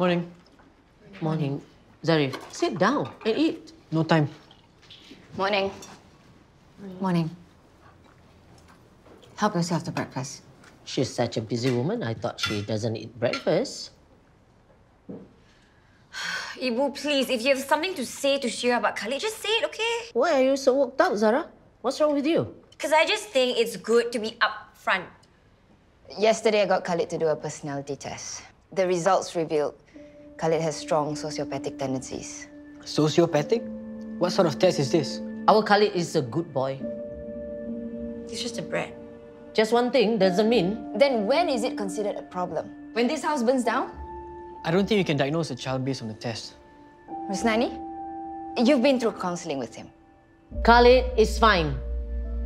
Morning. Morning. Zarif, sit down and eat. No time. Morning. Morning. Help yourself to breakfast. She's such a busy woman, I thought she doesn't eat breakfast. Ibu, please, if you have something to say to Shira about Khalid, just say it, okay? Why are you so worked up, Zara? What's wrong with you? Because I just think it's good to be upfront. Yesterday, I got Khalid to do a personality test. The results revealed Khalid has strong sociopathic tendencies. Sociopathic? What sort of test is this? Our Khalid is a good boy. He's just a brat. Just one thing doesn't mean... Then when is it considered a problem? When this house burns down? I don't think you can diagnose a child based on the test. Rusnani, you've been through counseling with him. Khalid is fine.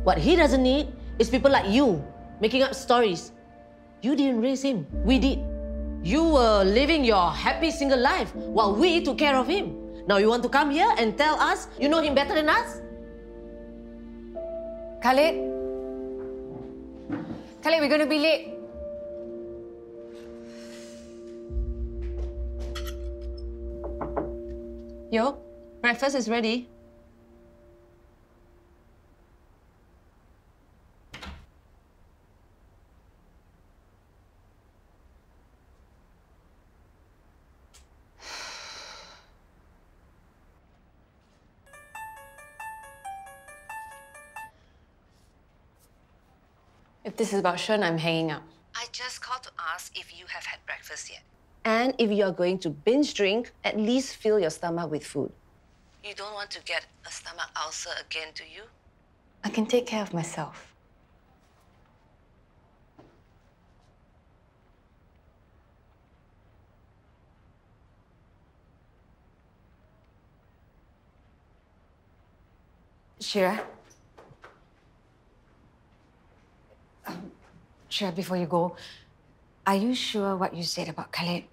What he doesn't need is people like you making up stories. You didn't raise him. We did. You were living your happy single life while we took care of him. Now you want to come here and tell us you know him better than us? Khalid? Khalid, we're going to be late. Yo, breakfast is ready. If this is about Shen, I'm hanging up. I just called to ask if you have had breakfast yet. And if you're going to binge drink, at least fill your stomach with food. You don't want to get a stomach ulcer again, do you? I can take care of myself. Shira? Shira, before you go, are you sure what you said about Khalid?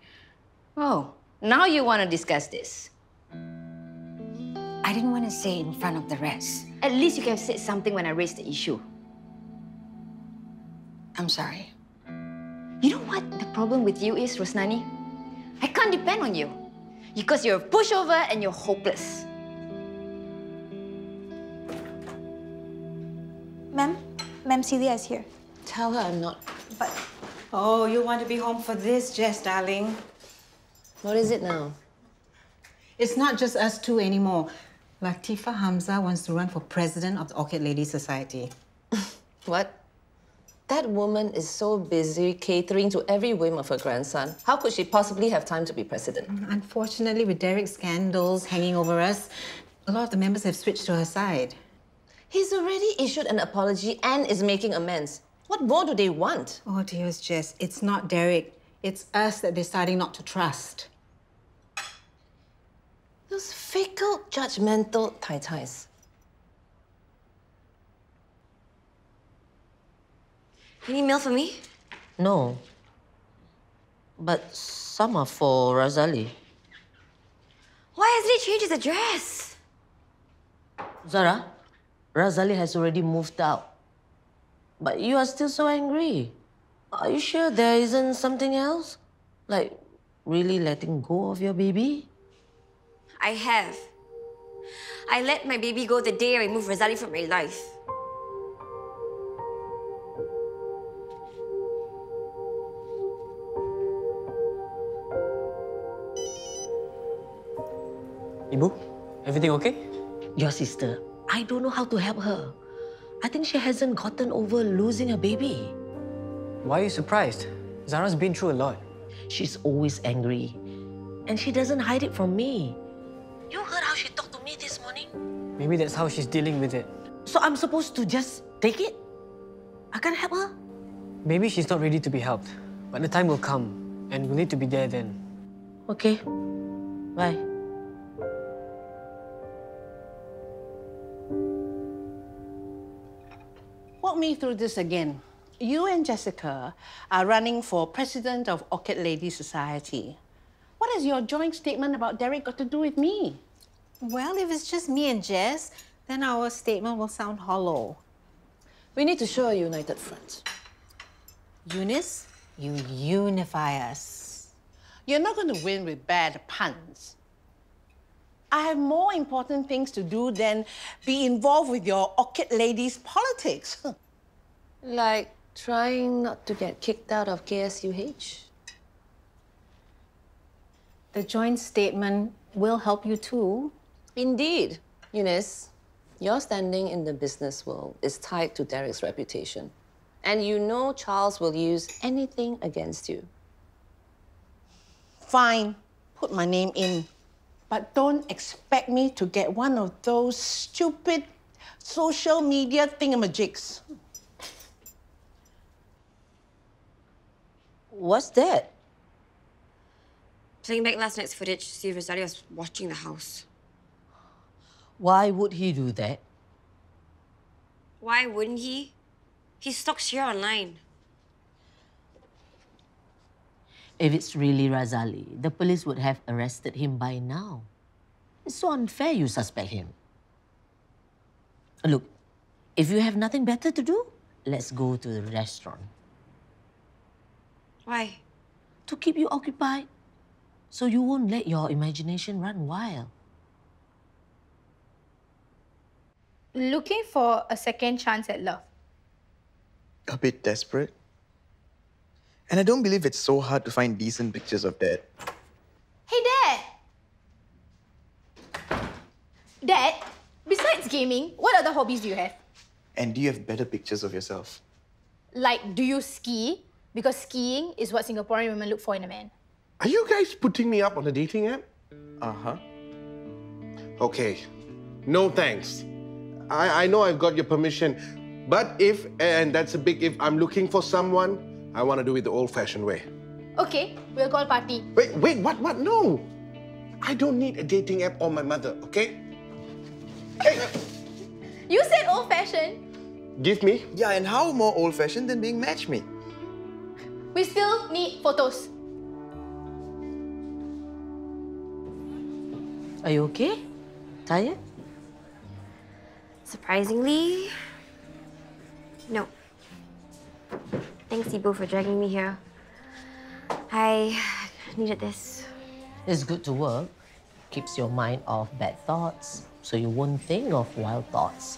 Oh, now you want to discuss this. I didn't want to say it in front of the rest. At least you can have said something when I raised the issue. I'm sorry. You know what the problem with you is, Rusnani? I can't depend on you. Because you're a pushover and you're hopeless. Ma'am Celia is here. Tell her I'm not. But Oh, you want to be home for this, Jess, darling. What is it now? It's not just us two anymore. Latifa Hamza wants to run for president of the Orchid Lady Society. What? That woman is so busy catering to every whim of her grandson. How could she possibly have time to be president? Unfortunately, with Derek's scandals hanging over us, a lot of the members have switched to her side. He's already issued an apology and is making amends. What more do they want? Oh, dears, Jess, it's not Derek. It's us that they're starting not to trust. Those fickle, judgmental tai-tais. Any mail for me? No. But some are for Razali. Why hasn't he changed his address? Zara, Razali has already moved out. But you are still so angry. Are you sure there isn't something else? Like really letting go of your baby? I have. I let my baby go the day I removed Razali from my life. Ibu, everything okay? Your sister, I don't know how to help her. I think she hasn't gotten over losing her baby. Why are you surprised? Zara's been through a lot. She's always angry. And she doesn't hide it from me. You heard how she talked to me this morning? Maybe that's how she's dealing with it. So I'm supposed to just take it? I can't help her? Maybe she's not ready to be helped. But the time will come, and we'll need to be there then. Okay. Bye. Walk me through this again. You and Jessica are running for president of Orchid Lady Society. What has your joint statement about Derek got to do with me? Well, if it's just me and Jess, then our statement will sound hollow. We need to show a united front. Eunice, you unify us. You're not going to win with bad puns. I have more important things to do than be involved with your orchid ladies' politics. Like trying not to get kicked out of KSUH? The joint statement will help you too. Indeed. Eunice, your standing in the business world is tied to Derek's reputation. And you know Charles will use anything against you. Fine, put my name in. But don't expect me to get one of those stupid social media thingamajigs. What's that? Playing back last night's footage to see if Rosalie was watching the house. Why would he do that? Why wouldn't he? He stalks Shira online. If it's really Razali, the police would have arrested him by now. It's so unfair you suspect him. Look, if you have nothing better to do, let's go to the restaurant. Why? To keep you occupied, so you won't let your imagination run wild. Looking for a second chance at love. A bit desperate. And I don't believe it's so hard to find decent pictures of Dad. Hey, Dad! Dad, besides gaming, what other hobbies do you have? And do you have better pictures of yourself? Like, do you ski? Because skiing is what Singaporean women look for in a man. Are you guys putting me up on a dating app? Uh-huh. Okay. No thanks. I know I've got your permission, but if, and that's a big if, I'm looking for someone, I want to do it the old-fashioned way. Okay, we'll call party. Wait, what? No! I don't need a dating app or my mother, okay? Hey. You said old-fashioned. Give me. Yeah, and how more old-fashioned than being matchmade? We still need photos. Are you okay? Tired? Surprisingly, no. Thanks, Ibu, for dragging me here. I needed this. It's good to work. Keeps your mind off bad thoughts, so you won't think of wild thoughts.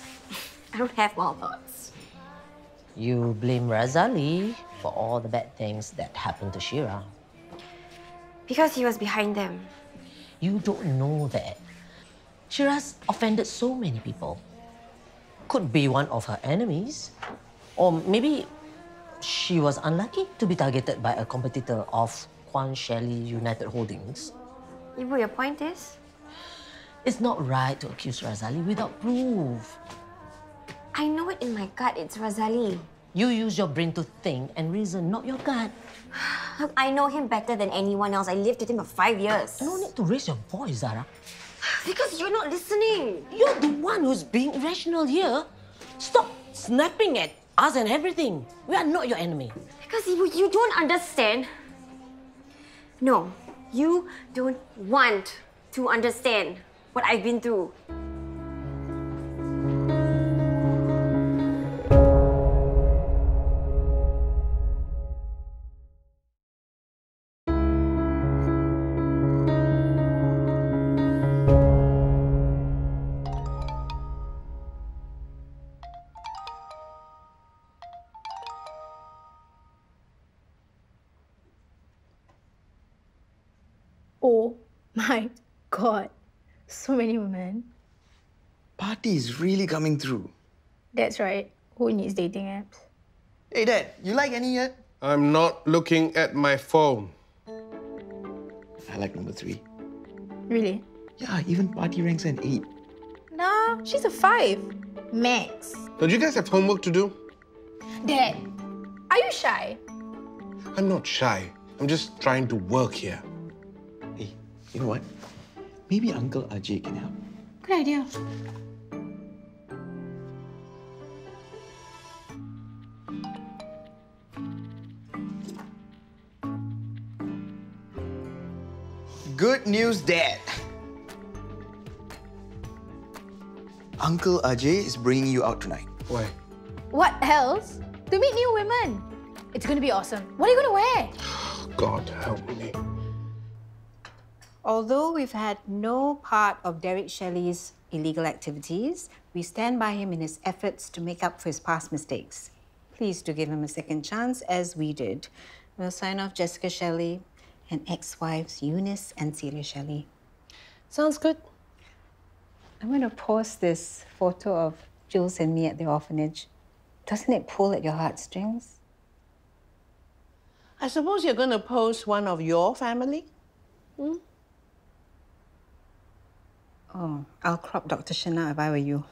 I don't have wild thoughts. You blame Razali for all the bad things that happened to Shira. Because he was behind them. You don't know that. Shira's offended so many people. Could be one of her enemies. Or maybe she was unlucky to be targeted by a competitor of Kwan Shelley United Holdings. Ibu, your point is? It's not right to accuse Razali without proof. I know it in my gut, it's Razali. You use your brain to think and reason, not your gut. Look, I know him better than anyone else. I lived with him for 5 years. No need to raise your voice, Zara. Because you're not listening. You're the one who's being irrational here. Stop snapping at us and everything. We are not your enemy. Because Ibu, you don't understand. No, you don't want to understand what I've been through. Oh my God. So many women. Party is really coming through. That's right. Who needs dating apps? Hey, Dad, you like any yet? I'm not looking at my phone. I like number 3. Really? Yeah, even Party ranks an 8. Nah, she's a 5. Max. Don't you guys have homework to do? Dad, are you shy? I'm not shy. I'm just trying to work here. Hey, you know what? Maybe Uncle Ajay can help. Good idea. Good news, Dad. Uncle Ajay is bringing you out tonight. Why? What else? To meet new women. It's gonna be awesome. What are you gonna wear? God help me. Although we've had no part of Derek Shelley's illegal activities, we stand by him in his efforts to make up for his past mistakes. Please do give him a second chance, as we did. We'll sign off Jessica Shelley and ex-wives Eunice and Celia Shelley. Sounds good. I'm going to post this photo of Jules and me at the orphanage. Doesn't it pull at your heartstrings? I suppose you're going to post one of your family? Hmm? Oh, I'll crop Dr. Shana if I were you.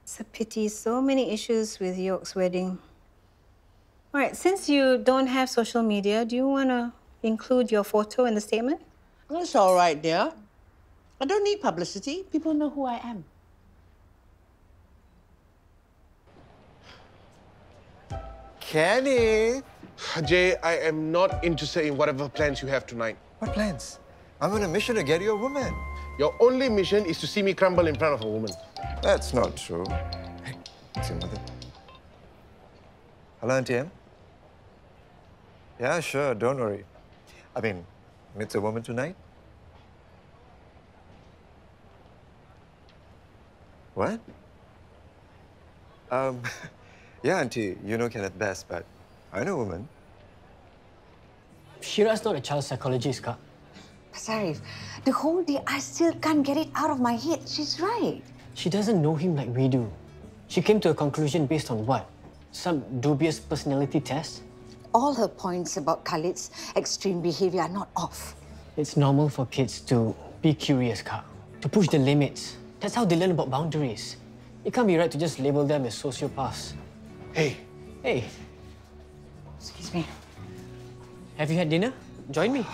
It's a pity, so many issues with York's wedding. All right, since you don't have social media, do you want to include your photo in the statement? That's all right, dear. I don't need publicity. People know who I am. Kenneth! Ajay, I am not interested in whatever plans you have tonight. What plans? I'm on a mission to get you a woman. Your only mission is to see me crumble in front of a woman. That's not true. Hey, it's your mother. Hello, Auntie M? Yeah, sure, don't worry. I mean, meet a woman tonight? What? Yeah, Auntie, you know Kenneth best, but I know a woman. Shira's not a child psychologist, Kak. Zarif, the whole day I still can't get it out of my head. She's right. She doesn't know him like we do. She came to a conclusion based on what? Some dubious personality test? All her points about Khalid's extreme behavior are not off. It's normal for kids to be curious, Kak. To push the limits. That's how they learn about boundaries. It can't be right to just label them as sociopaths. Hey. Hey. Excuse me. Have you had dinner? Join me.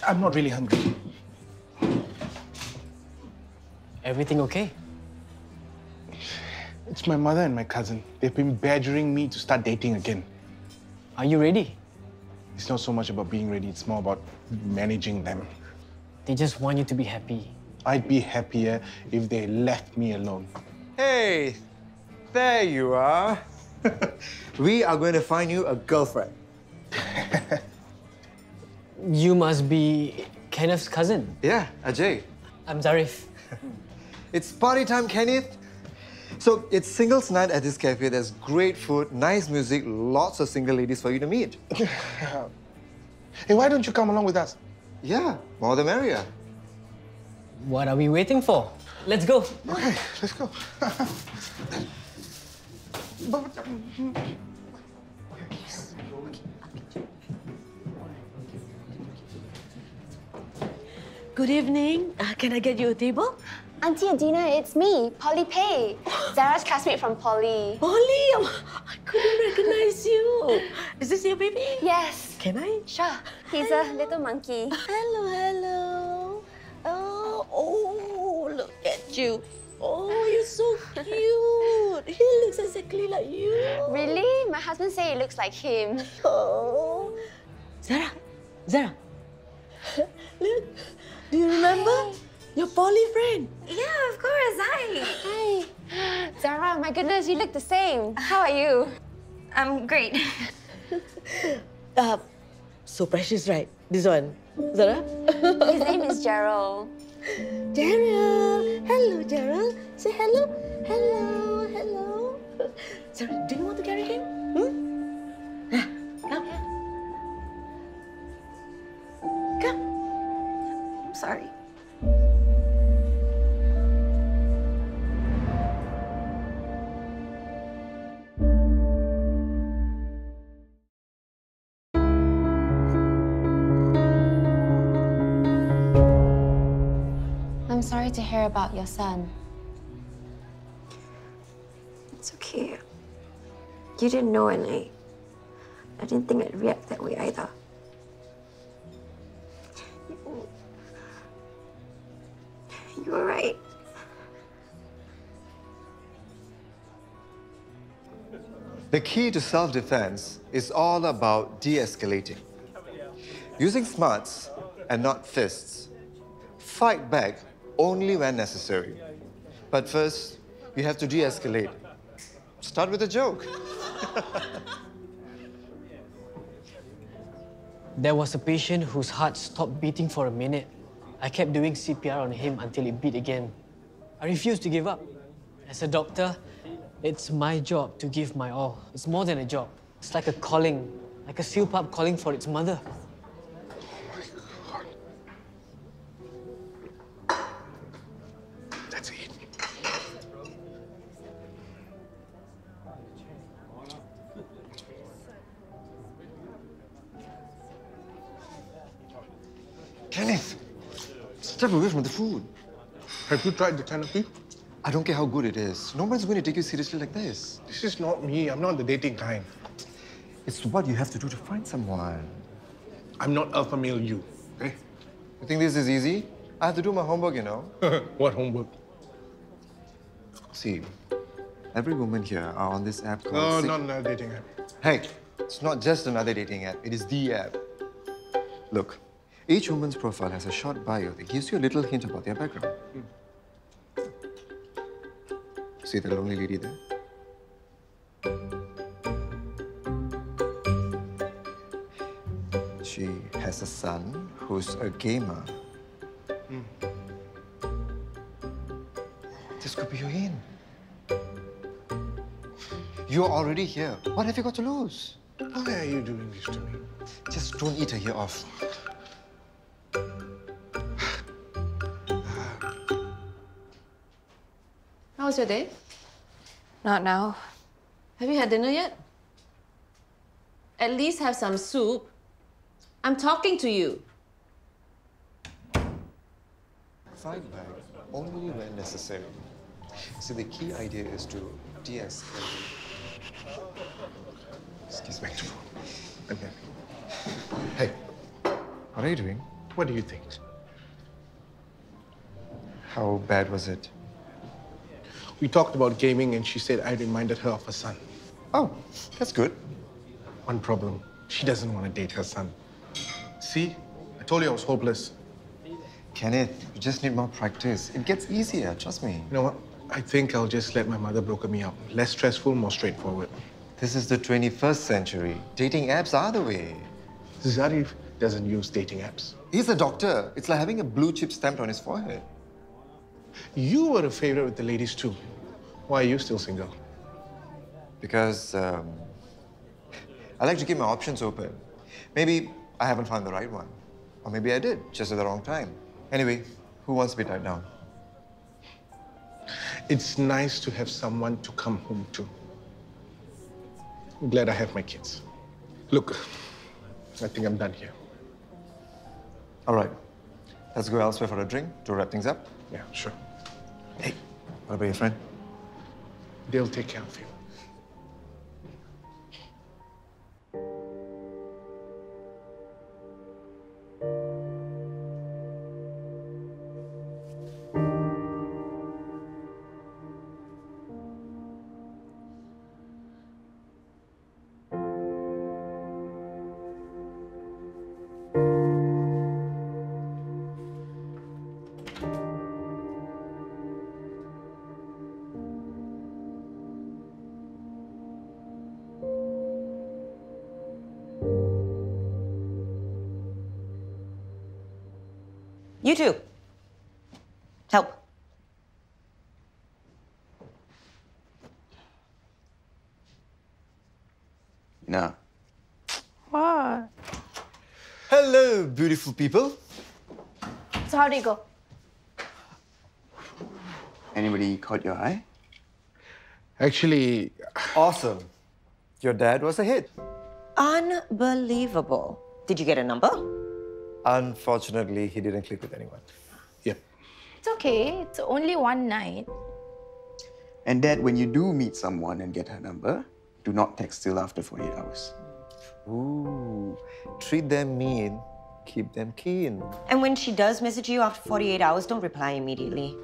I'm not really hungry. Everything okay? It's my mother and my cousin. They've been badgering me to start dating again. Are you ready? It's not so much about being ready, it's more about managing them. They just want you to be happy. I'd be happier if they left me alone. Hey, there you are. We are going to find you a girlfriend. You must be Kenneth's cousin. Yeah, Ajay. I'm Zarif. It's party time, Kenneth. So it's singles night at this cafe. There's great food, nice music, lots of single ladies for you to meet. Hey, why don't you come along with us? Yeah, more the merrier. What are we waiting for? Let's go. Okay, let's go. Good evening. Can I get you a table? Auntie Adina, it's me, Polly Pei. Zara's classmate from Poly. Polly, I couldn't recognize you. Is this your baby? Yes. Can I? Sure. He's a little monkey. Hello, hello. Oh, look at you. Oh, you're so cute. He looks exactly like you. Really? My husband said he looks like him. Oh. Zara. Look, do you remember? Your Polly friend. Yeah, of course. Hi. Zara, my goodness, you look the same. How are you? I'm great. So precious, right? This one. Zara? His name is Gerald. Gerald. Hello, Gerald. Say hello. Hello, hello. Zara, do you want to carry him? Come. Come. I'm sorry. I'm sorry to hear about your son. It's okay. You didn't know, and I didn't think I'd react that way either. You were right. The key to self-defense is all about de-escalating. Using smarts and not fists. Fight back only when necessary. But first, you have to de-escalate. Start with a joke. There was a patient whose heart stopped beating for a minute. I kept doing CPR on him until it beat again. I refused to give up. As a doctor, it's my job to give my all. It's more than a job. It's like a calling, like a seal pup calling for its mother. That's it. Kenneth, step away from the food. Have you tried the canopy? I don't care how good it is. No one's going to take you seriously like this. This is not me. I'm not the dating kind. It's what you have to do to find someone. I'm not alpha male you, okay? You think this is easy? I have to do my homework, you know. What homework? See, every woman here are on this app called... No, not another dating app. Hey, it's not just another dating app. It is the app. Look, each woman's profile has a short bio that gives you a little hint about their background. See the lonely lady there? She has a son who's a gamer. This could be your in. You're already here. What have you got to lose? Why are you doing this to me? Just don't eat her ear off. How was your day? Not now. Have you had dinner yet? At least have some soup. I'm talking to you. Fight back only when necessary. See, the key idea is to de-escalate. Excuse me. I'm here. Hey, What are you doing? what do you think? How bad was it? We talked about gaming and she said I reminded her of her son. Oh, that's good. One problem, she doesn't want to date her son. See, I told you I was hopeless. Kenneth, you just need more practice. It gets easier, trust me. You know what? I think I'll just let my mother broker me up. Less stressful, more straightforward. This is the 21st century. Dating apps are the way. Zara doesn't use dating apps. He's a doctor. It's like having a blue chip stamped on his forehead. You were a favorite with the ladies too. Why are you still single? Because I like to keep my options open. Maybe I haven't found the right one. Or maybe I did, just at the wrong time. Anyway, who wants to be tied down? It's nice to have someone to come home to. I'm glad I have my kids. Look, I think I'm done here. All right. Let's go elsewhere for a drink to wrap things up. Yeah, sure. Hey, what about your friend? They'll take care of you. You too. Help. Nah. What? Hello, beautiful people. So how did it go? Anybody caught your eye? Actually, Awesome. Your dad was a hit. Unbelievable. Did you get a number? Unfortunately, he didn't click with anyone. yep. It's okay. It's only one night. And Dad, when you do meet someone and get her number, do not text till after 48 hours. Ooh, treat them mean, keep them keen. And when she does message you after 48 hours, don't reply immediately.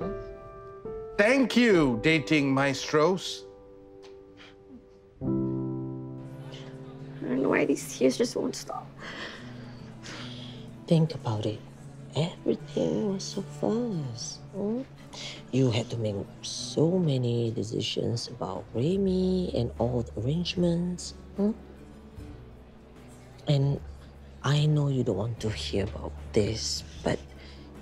Thank you, dating maestros. I don't know why these tears just won't stop. Think about it. Everything was so fast. You had to make so many decisions about Remy and all the arrangements. And I know you don't want to hear about this, but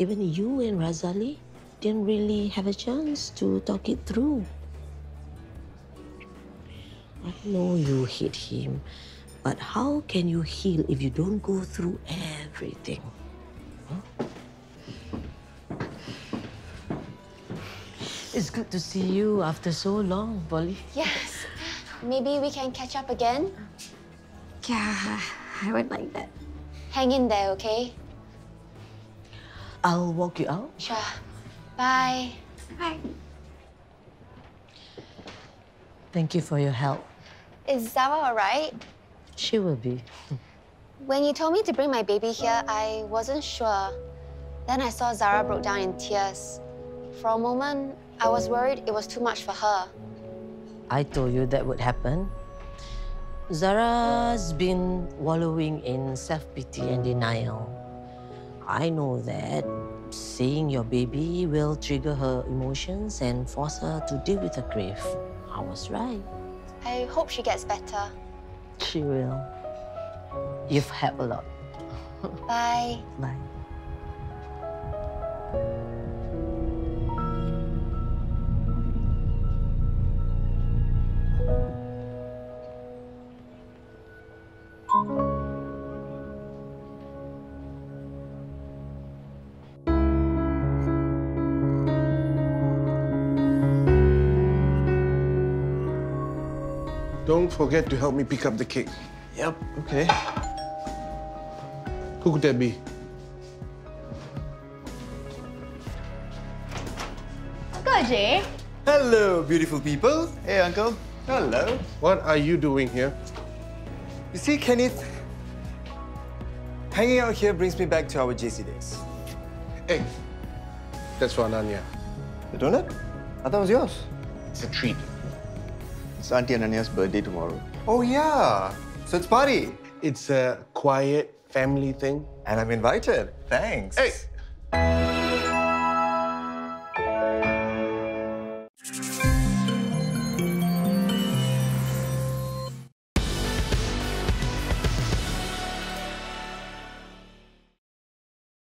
even you and Razali didn't really have a chance to talk it through. I know you hate him, but how can you heal if you don't go through everything? Huh? It's good to see you after so long, Polly. Yes. Maybe we can catch up again? Yeah, I would like that. Hang in there, okay? I'll walk you out. Sure. Bye. Bye. Thank you for your help. Is Zara alright? She will be. When you told me to bring my baby here, I wasn't sure. Then I saw Zara broke down in tears. For a moment, I was worried it was too much for her. I told you that would happen. Zara's been wallowing in self-pity and denial. I know that seeing your baby will trigger her emotions and force her to deal with her grief. I was right. I hope she gets better. She will. You've helped a lot. Bye. Bye. Don't forget to help me pick up the cake. Yep, okay. Who could that be? Uncle Ajay. Hello, beautiful people. Hey, Uncle. Hello. What are you doing here? You see, Kenneth, hanging out here brings me back to our JC days. Hey, that's for Ananya. The donut? I thought it was yours. It's a treat. It's Auntie Ananya's birthday tomorrow. Oh, yeah. So it's party. It's a quiet family thing. And I'm invited. Thanks. Hey,